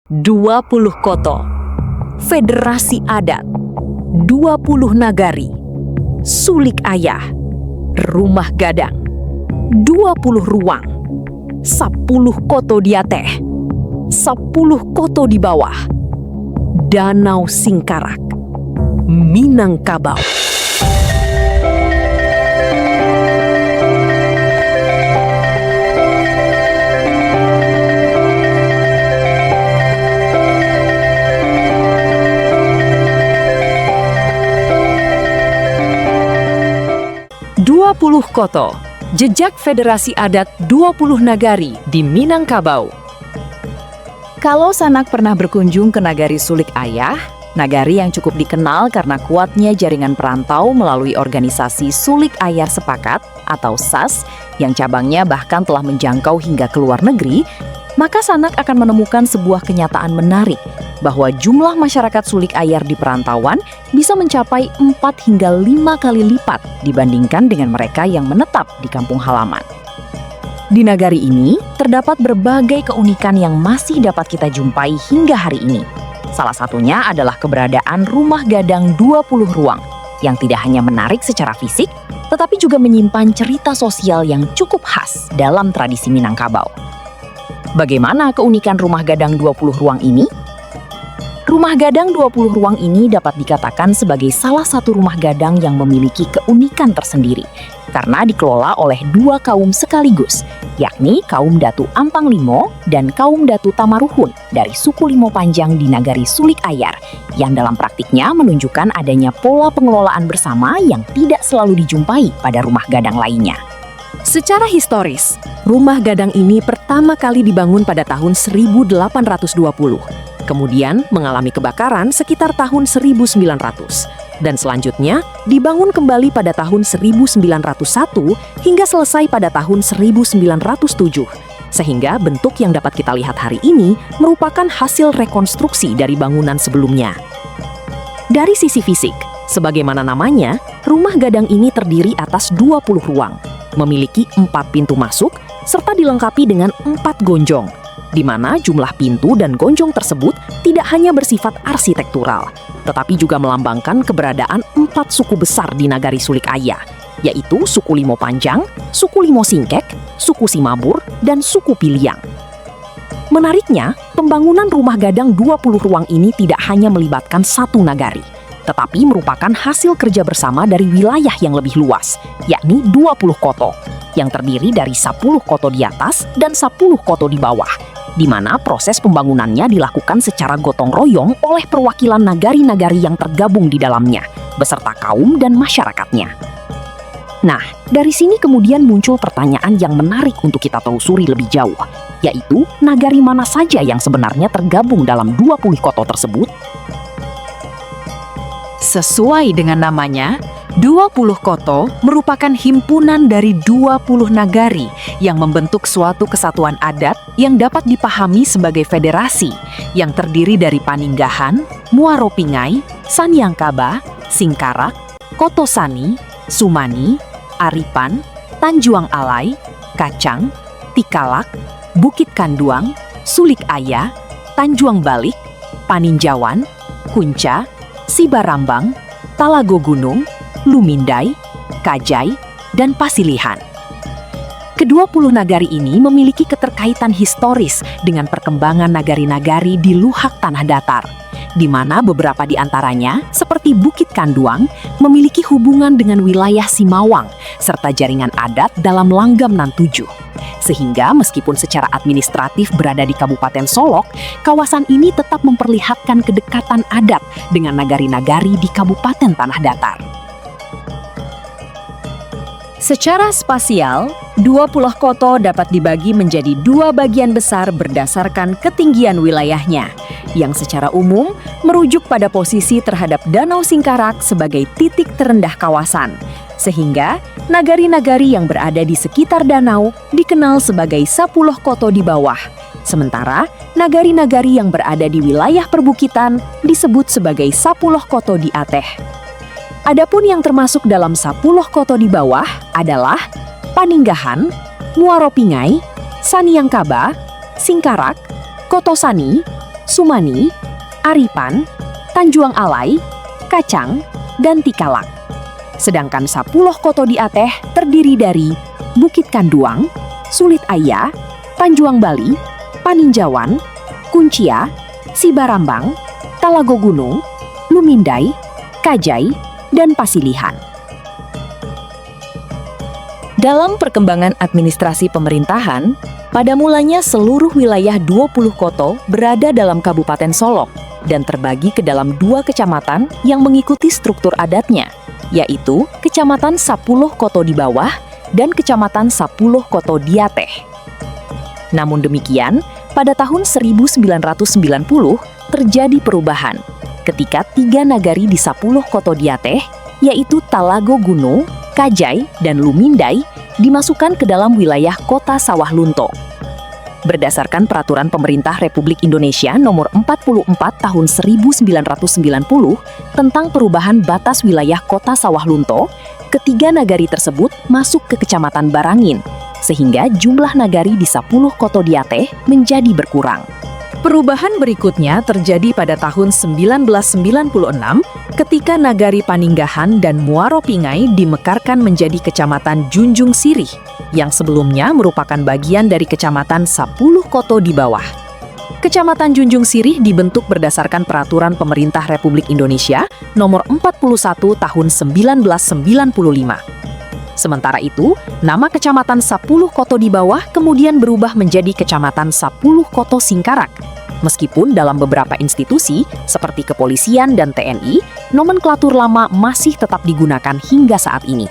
20 koto, federasi adat, 20 nagari, sulik ayah, rumah gadang, 20 ruang, 10 koto di ateh, 10 koto di bawah, Danau Singkarak, Minangkabau. Puluh koto, jejak federasi adat 20 nagari di Minangkabau. Kalau Sanak pernah berkunjung ke Nagari Sulik Ayah, nagari yang cukup dikenal karena kuatnya jaringan perantau melalui organisasi Sulik Ayar Sepakat atau SAS yang cabangnya bahkan telah menjangkau hingga ke luar negeri, maka Sanak akan menemukan sebuah kenyataan menarik bahwa jumlah masyarakat Sulik Ayar di perantauan bisa mencapai 4 hingga 5 kali lipat dibandingkan dengan mereka yang menetap di kampung halaman. Di nagari ini, terdapat berbagai keunikan yang masih dapat kita jumpai hingga hari ini. Salah satunya adalah keberadaan rumah gadang 20 ruang yang tidak hanya menarik secara fisik, tetapi juga menyimpan cerita sosial yang cukup khas dalam tradisi Minangkabau. Bagaimana keunikan rumah gadang 20 ruang ini? Rumah gadang 20 ruang ini dapat dikatakan sebagai salah satu rumah gadang yang memiliki keunikan tersendiri karena dikelola oleh dua kaum sekaligus, yakni kaum Datu Ampang Limo dan kaum Datu Tamaruhun dari suku Limo Panjang di Nagari Sulik Ayar, yang dalam praktiknya menunjukkan adanya pola pengelolaan bersama yang tidak selalu dijumpai pada rumah gadang lainnya. Secara historis, rumah gadang ini pertama kali dibangun pada tahun 1820. Kemudian mengalami kebakaran sekitar tahun 1900, dan selanjutnya dibangun kembali pada tahun 1901 hingga selesai pada tahun 1907, sehingga bentuk yang dapat kita lihat hari ini merupakan hasil rekonstruksi dari bangunan sebelumnya. Dari sisi fisik, sebagaimana namanya, rumah gadang ini terdiri atas 20 ruang, memiliki 4 pintu masuk, serta dilengkapi dengan 4 gonjong, di mana jumlah pintu dan gonjong tersebut tidak hanya bersifat arsitektural, tetapi juga melambangkan keberadaan 4 suku besar di Nagari Sulik Ayah, yaitu suku Limo Panjang, suku Limo Singkek, suku Simabur, dan suku Piliang. Menariknya, pembangunan rumah gadang 20 ruang ini tidak hanya melibatkan satu nagari, tetapi merupakan hasil kerja bersama dari wilayah yang lebih luas, yakni 20 koto, yang terdiri dari 10 koto di atas dan 10 koto di bawah, di mana proses pembangunannya dilakukan secara gotong royong oleh perwakilan nagari-nagari yang tergabung di dalamnya, beserta kaum dan masyarakatnya. Nah, dari sini kemudian muncul pertanyaan yang menarik untuk kita telusuri lebih jauh, yaitu nagari mana saja yang sebenarnya tergabung dalam 20 koto tersebut? Sesuai dengan namanya, 20 koto merupakan himpunan dari 20 nagari yang membentuk suatu kesatuan adat yang dapat dipahami sebagai federasi yang terdiri dari Paninggahan, Muaropingai, Saniangkaba, Singkarak, Kotosani, Sumani, Aripan, Tanjuang Alai, Kacang, Tikalak, Bukit Kanduang, Sulik Ayah, Tanjuang Balik, Paninjauan, Kunca, Sibarambang, Talago Gunung, Lumindai, Kajai, dan Pasilihan. Ke-20 nagari ini memiliki keterkaitan historis dengan perkembangan nagari-nagari di luhak tanah datar, di mana beberapa di antaranya, seperti Bukit Kanduang, memiliki hubungan dengan wilayah Simawang, serta jaringan adat dalam Langgam Nan 7. Sehingga meskipun secara administratif berada di Kabupaten Solok, kawasan ini tetap memperlihatkan kedekatan adat dengan nagari-nagari di Kabupaten Tanah Datar. Secara spasial, 20 koto dapat dibagi menjadi 2 bagian besar berdasarkan ketinggian wilayahnya, yang secara umum merujuk pada posisi terhadap Danau Singkarak sebagai titik terendah kawasan, sehingga nagari-nagari yang berada di sekitar danau dikenal sebagai 10 koto di bawah, sementara nagari-nagari yang berada di wilayah perbukitan disebut sebagai 10 koto di ateh. Adapun yang termasuk dalam 10 koto di bawah adalah Paninggahan, Muaropingai, Saniangkaba, Singkarak, Kotosani, Sumani, Aripan, Tanjuang Alai, Kacang, dan Tikalak. Sedangkan 10 koto di Ateh terdiri dari Bukit Kanduang, Sulit Aya, Tanjuang Bali, Paninjauan, Kuncia, Sibarambang, Talago Gunung, Lumindai, Kajai, dan Pasilihan. Dalam perkembangan administrasi pemerintahan, pada mulanya seluruh wilayah 20 koto berada dalam Kabupaten Solok dan terbagi ke dalam 2 kecamatan yang mengikuti struktur adatnya, yaitu Kecamatan 10 Koto di Bawah dan Kecamatan 10 Koto di Ateh. Namun demikian, pada tahun 1990 terjadi perubahan ketika 3 nagari di 10 Koto di Ateh, yaitu Talago Gunung, Kajai, dan Lumindai, dimasukkan ke dalam wilayah Kota Sawah Lunto. Berdasarkan Peraturan Pemerintah Republik Indonesia Nomor 44 Tahun 1990 tentang perubahan batas wilayah Kota Sawah Lunto, ketiga nagari tersebut masuk ke Kecamatan Barangin, sehingga jumlah nagari di 10 Koto di Ateh menjadi berkurang. Perubahan berikutnya terjadi pada tahun 1996 ketika Nagari Paninggahan dan Muaro Pingai dimekarkan menjadi Kecamatan Junjung Sirih yang sebelumnya merupakan bagian dari Kecamatan 10 Koto di Bawah. Kecamatan Junjung Sirih dibentuk berdasarkan Peraturan Pemerintah Republik Indonesia Nomor 41 Tahun 1995. Sementara itu, nama Kecamatan 10 Koto di Bawah kemudian berubah menjadi Kecamatan 10 Koto Singkarak. Meskipun dalam beberapa institusi, seperti kepolisian dan TNI, nomenklatur lama masih tetap digunakan hingga saat ini.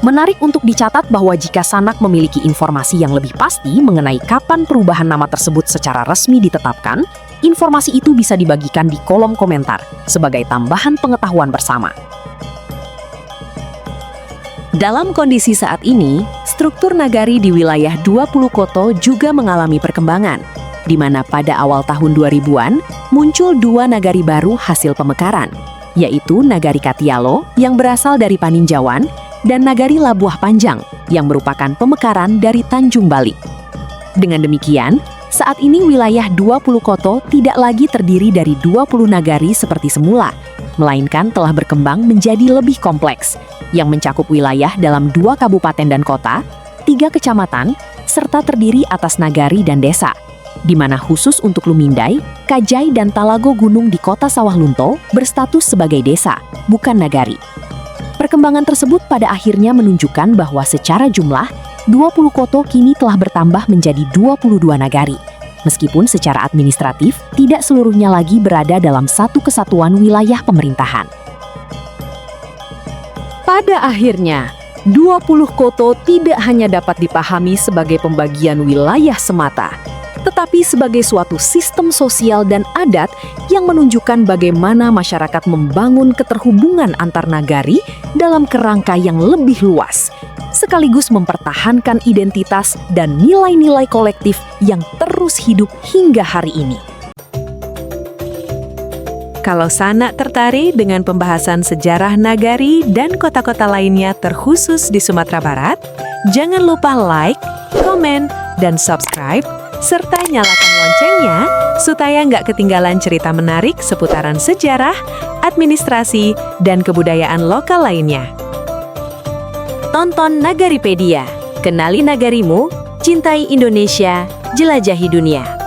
Menarik untuk dicatat bahwa jika Sanak memiliki informasi yang lebih pasti mengenai kapan perubahan nama tersebut secara resmi ditetapkan, informasi itu bisa dibagikan di kolom komentar sebagai tambahan pengetahuan bersama. Dalam kondisi saat ini, struktur nagari di wilayah 20 koto juga mengalami perkembangan, di mana pada awal tahun 2000-an muncul 2 nagari baru hasil pemekaran, yaitu Nagari Katialo yang berasal dari Paninjauan dan Nagari Labuah Panjang yang merupakan pemekaran dari Tanjung Bali. Dengan demikian, saat ini wilayah 20 koto tidak lagi terdiri dari 20 nagari seperti semula, melainkan telah berkembang menjadi lebih kompleks, yang mencakup wilayah dalam 2 kabupaten dan kota, 3 kecamatan, serta terdiri atas nagari dan desa, di mana khusus untuk Lumindai, Kajai, dan Talago Gunung di Kota Sawah Lunto berstatus sebagai desa, bukan nagari. Perkembangan tersebut pada akhirnya menunjukkan bahwa secara jumlah, 20 koto kini telah bertambah menjadi 22 nagari, meskipun secara administratif tidak seluruhnya lagi berada dalam satu kesatuan wilayah pemerintahan. Pada akhirnya, 20 koto tidak hanya dapat dipahami sebagai pembagian wilayah semata, tetapi sebagai suatu sistem sosial dan adat yang menunjukkan bagaimana masyarakat membangun keterhubungan antar nagari dalam kerangka yang lebih luas, sekaligus mempertahankan identitas dan nilai-nilai kolektif yang terus hidup hingga hari ini. Kalau Sanak tertarik dengan pembahasan sejarah nagari dan kota-kota lainnya terkhusus di Sumatera Barat, jangan lupa like, komen, dan subscribe, serta nyalakan loncengnya supaya nggak ketinggalan cerita menarik seputaran sejarah, administrasi, dan kebudayaan lokal lainnya. Tonton Nagaripedia, kenali nagarimu, cintai Indonesia, jelajahi dunia.